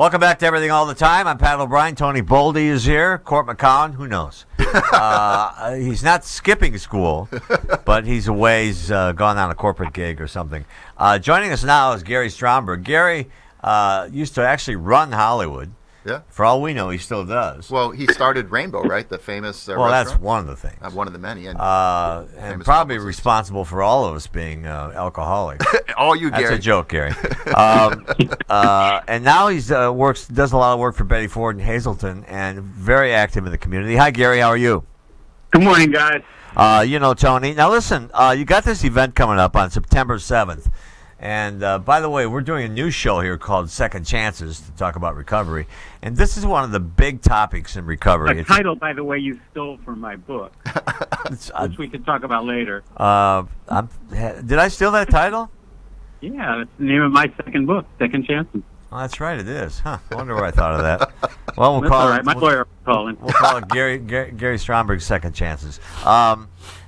Welcome back to Everything All the Time. I'm Pat O'Brien. Tony Boldy is here. Court McCowan, who knows? He's not skipping school, but he's away. He's gone on a corporate gig or something. Joining us now is Gary Stromberg. Gary used to actually run Hollywood. Yeah. For all we know, he still does. Well, he started Rainbow, right? The famous well, restaurant? that's one of the things. One of the many. And probably responsible for all of us being alcoholics. All you, Gary. That's a joke, Gary. And now he's does a lot of work for Betty Ford in Hazleton, and very active in the community. Hi, Gary. How are you? Good morning, guys. Tony. Now, listen. You got this event coming up on September 7th. And, by the way, we're doing a new show here called Second Chances to talk about recovery. And this is one of the big topics in recovery. A title, by the way, you stole from my book, which we could talk about later. Did I steal that title? Yeah, that's the name of my second book, Second Chances. Oh, that's right, it is. Huh. I wonder where I thought of that. Well, we'll That's call all it. right. My lawyer will call him. We'll call it Gary Stromberg's Second Chances.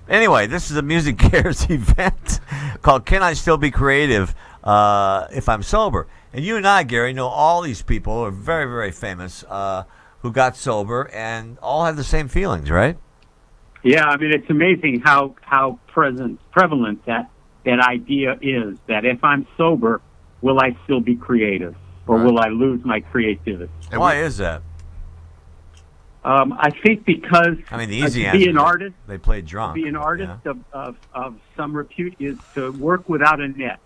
Anyway, this is a Music Cares event called Can I Still Be Creative If I'm Sober? And you and I, Gary, know all these people who are very, very famous who got sober and all have the same feelings, right? Yeah, I mean, it's amazing how prevalent that idea is, that if I'm sober, will I still be creative? Or will I lose my creativity? And why is that? I think because the easy to answer be an artist, they played drunk. To be an artist of some repute is to work without a net,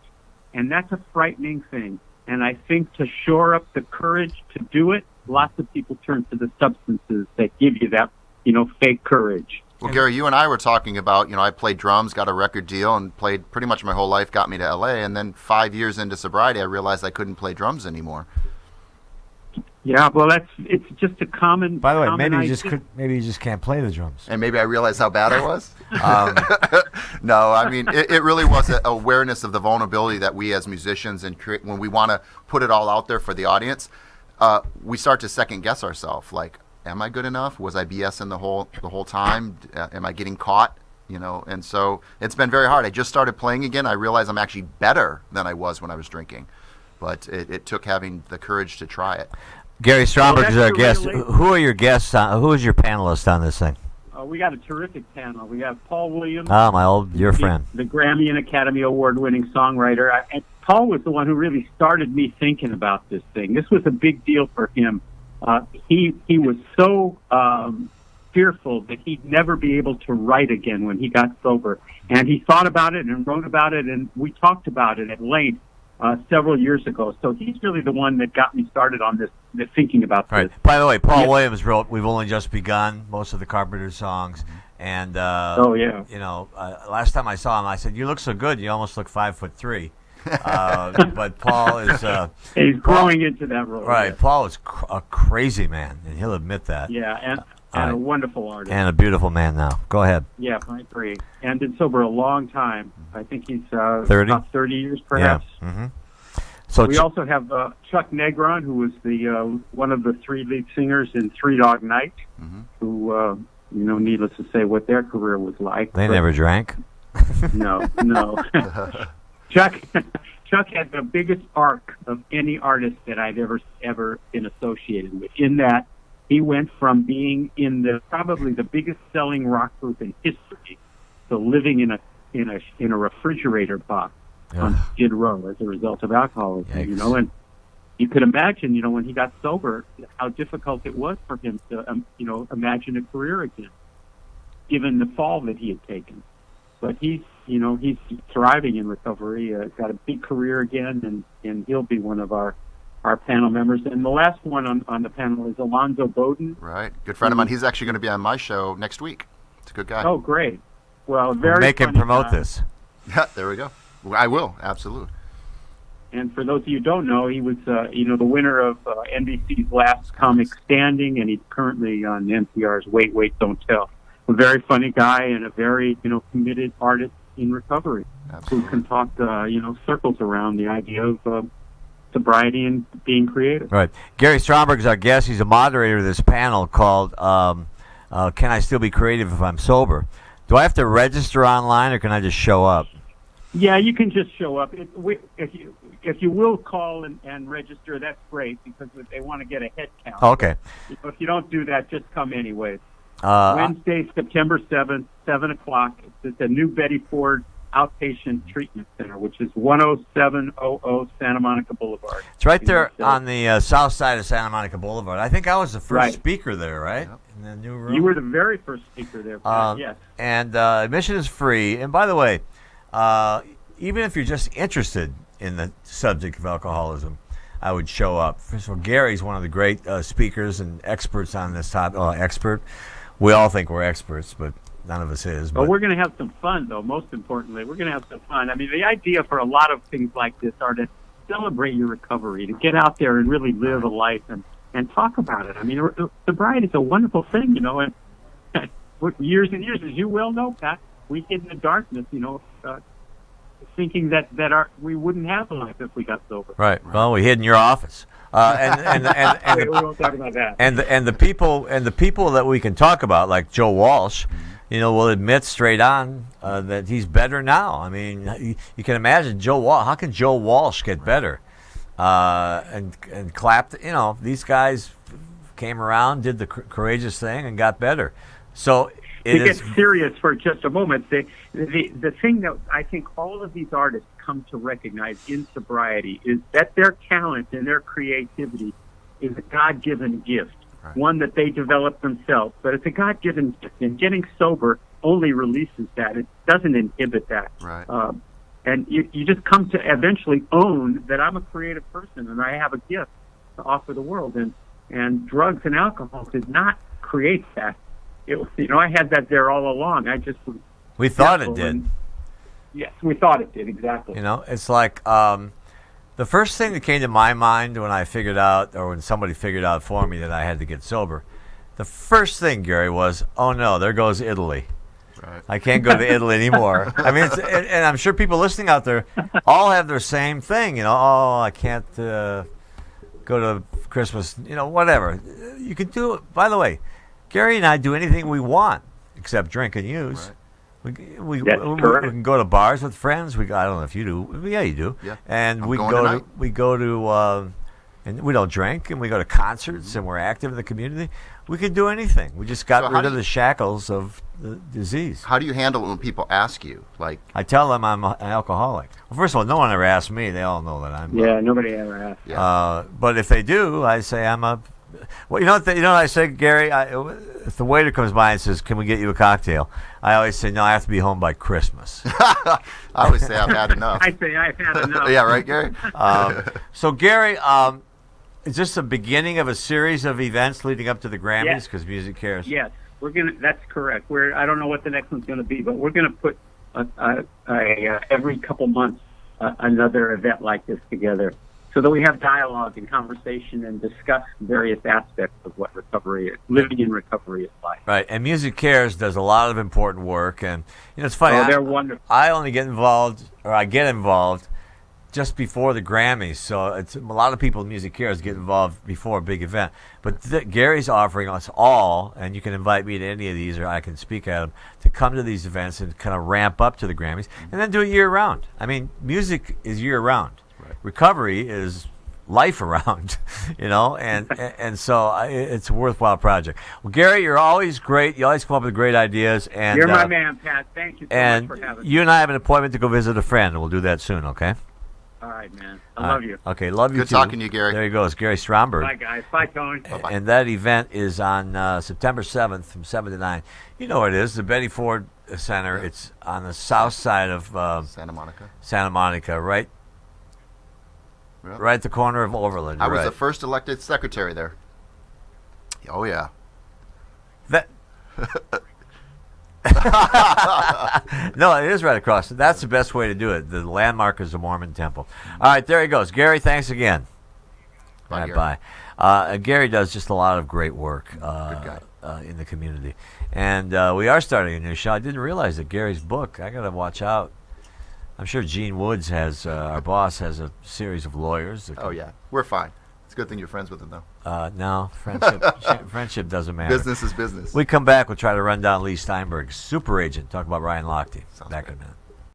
and that's a frightening thing. And I think to shore up the courage to do it, lots of people turn to the substances that give you that, fake courage. Well, Gary, you and I were talking about, I played drums, got a record deal, and played pretty much my whole life, got me to L.A., and then 5 years into sobriety, I realized I couldn't play drums anymore. Yeah, well, it's just a common. By the way, maybe you just can't play the drums. And maybe I realized how bad I was. No, I mean it really was an awareness of the vulnerability that we as musicians and when we want to put it all out there for the audience, we start to second guess ourselves. Like, am I good enough? Was I BSing the whole time? Am I getting caught? And so it's been very hard. I just started playing again. I realized I'm actually better than I was when I was drinking, but it took having the courage to try it. Gary Stromberg is our guest. Who are your guests? Who is your panelist on this thing? We got a terrific panel. We have Paul Williams. Your friend. The Grammy and Academy Award-winning songwriter. And Paul was the one who really started me thinking about this thing. This was a big deal for him. He was so fearful that he'd never be able to write again when he got sober. And he thought about it and wrote about it, and we talked about it at length several years ago. So he's really the one that got me started on this thinking about this. Right. By the way, Paul Williams wrote "We've Only Just Begun," most of the Carpenters songs, and last time I saw him, I said, "You look so good. You almost look 5'3". But Paul is he's growing into that role. Right. Yes. Paul is a crazy man, and he'll admit that. Yeah, and a wonderful artist. And a beautiful man now. Go ahead. Yeah, I agree. And been sober a long time. I think he's 30? About 30 years, perhaps. Yeah. Mm-hmm. So we also have Chuck Negron, who was the one of the three lead singers in Three Dog Night, who, needless to say, what their career was like. They never drank. No. Chuck had the biggest arc of any artist that I've ever been associated with, in that he went from being in probably the biggest selling rock group in history to living in a refrigerator box on Skid Row as a result of alcoholism. And you could imagine, when he got sober, how difficult it was for him to, imagine a career again, given the fall that he had taken. But he's thriving in recovery. Got a big career again, and he'll be one of our panel members. And the last one on the panel is Alonzo Bowden. Right, good friend of mine. He's actually going to be on my show next week. It's a good guy. Oh, great. Well, very make him promote guy. this. Yeah, there we go. I will, absolutely. And for those of you who don't know, he was, the winner of NBC's Last Comic Standing, and he's currently on NPR's Wait, Wait, Don't Tell. A very funny guy and a very, committed artist in recovery. Absolutely. Who can talk, circles around the idea of sobriety and being creative. Right. Gary Stromberg is our guest. He's a moderator of this panel called Can I Still Be Creative If I'm Sober? Do I have to register online, or can I just show up? Yeah, you can just show up. If you will call and register, that's great because they want to get a head count. Okay. If you don't do that, just come anyway. Uh, Wednesday, September 7th, 7 o'clock. It's the new Betty Ford Outpatient Treatment Center, which is 10700 Santa Monica Boulevard. It's right there on the south side of Santa Monica Boulevard. I think I was the first Right. speaker there, right? Yep. In the new room. You were the very first speaker there, Pat, yes. And admission is free. And by the way, even if you're just interested in the subject of alcoholism, I would show up. First of all, Gary's one of the great speakers and experts on this topic. Expert. We all think we're experts, but none of us is. But we're going to have some fun, though, most importantly. We're going to have some fun. I mean, the idea for a lot of things like this are to celebrate your recovery, to get out there and really live a life and talk about it. I mean, sobriety is a wonderful thing, you know, and years and years, as you well know, Pat, we hid in the darkness, you know, thinking that we wouldn't have a life if we got sober. Right. Well, we hid in your office. And We won't talk about that. and the people that we can talk about, like Joe Walsh, you know, will admit straight on that he's better now. I mean, you can imagine Joe Walsh. How can Joe Walsh get better? And clapped. You know, these guys came around, did the courageous thing, and got better. So to get serious for just a moment, the thing that I think all of these artists come to recognize in sobriety is that their talent and their creativity is a God-given gift, Right. one that they develop themselves. But it's a God-given gift, and getting sober only releases that. It doesn't inhibit that. Right. And you just come to eventually own that I'm a creative person and I have a gift to offer the world. And drugs and alcohol did not create that. It was, you know, I had that there all along. I just was we thought it careful did. and- yes, we thought it did, exactly. You know, it's like the first thing that came to my mind when I figured out, or when somebody figured out for me that I had to get sober, the first thing, Gary, was, oh no, there goes Italy. Right. I can't go to Italy anymore. I mean, and I'm sure people listening out there all have their same thing. You know, oh, I can't go to Christmas. You know, whatever. You can do it. By the way, Gary and I do anything we want except drink and use. Right. We That's correct. can go to bars with friends. I don't know if you do. Yeah, you do. Yeah. And I'm we going go tonight. to and we don't drink, and we go to concerts, and we're active in the community. We can do anything. We just got So how rid do of you- the shackles of the disease. How do you handle it when people ask you, like, I tell them I'm an alcoholic. Well, first of all, no one ever asked me. They all know that I'm. Yeah, nobody ever asked. yeah. But if they do, I say I'm a. Well, you know what I say, Gary. If the waiter comes by and says, "Can we get you a cocktail?" I always say, "No, I have to be home by Christmas." I always say I've had enough. I say I've had enough. Yeah, right, Gary? So, Gary, is this the beginning of a series of events leading up to the Grammys? Yes. Because Music Cares. Yes, we're gonna. That's correct. I don't know what the next one's gonna be, but we're gonna put every couple months another event like this together, so that we have dialogue and conversation and discuss various aspects of what recovery is, living in recovery is like. Right, and Music Cares does a lot of important work, and you know it's funny. Oh, they're wonderful. I only get involved, or I get involved, just before the Grammys. So it's a lot of people in Music Cares get involved before a big event. But Gary's offering us all, and you can invite me to any of these, or I can speak at them, to come to these events and kind of ramp up to the Grammys, and then do it year round. I mean, music is year round. Right. Recovery is life around, you know, and so it's a worthwhile project. Well, Gary, you're always great. You always come up with great ideas. And You're my man, Pat. Thank you so and much for having me. you and I have an appointment to go visit a friend, and we'll do that soon, okay? All right, man. I love you. Okay, love you Good too. talking to you, Gary. There you go. It's Gary Stromberg. Bye, guys. Bye, Tony. Bye-bye. And that event is on September 7th from 7 to 9. You know what it is, the Betty Ford Center. Yeah. It's on the south side of Santa Monica. Santa Monica, right Yeah. right at the corner of Overland. I was right. the first elected secretary there. Oh, yeah. That, no, it is right across. That's the best way to do it. The landmark is the Mormon Temple. All right, there he goes. Gary, thanks again. Bye, All Gary. right, bye. Gary does just a lot of great work Good guy. in the community. And we are starting a new show. I didn't realize that Gary's book, I got to watch out. I'm sure Gene Woods has, our boss, has a series of lawyers. That Oh, yeah. We're fine. It's a good thing you're friends with him, though. no, friendship doesn't matter. Business is business. We come back, we'll try to run down Lee Steinberg's super agent, talk about Ryan Lochte. Sounds Back great. in a minute.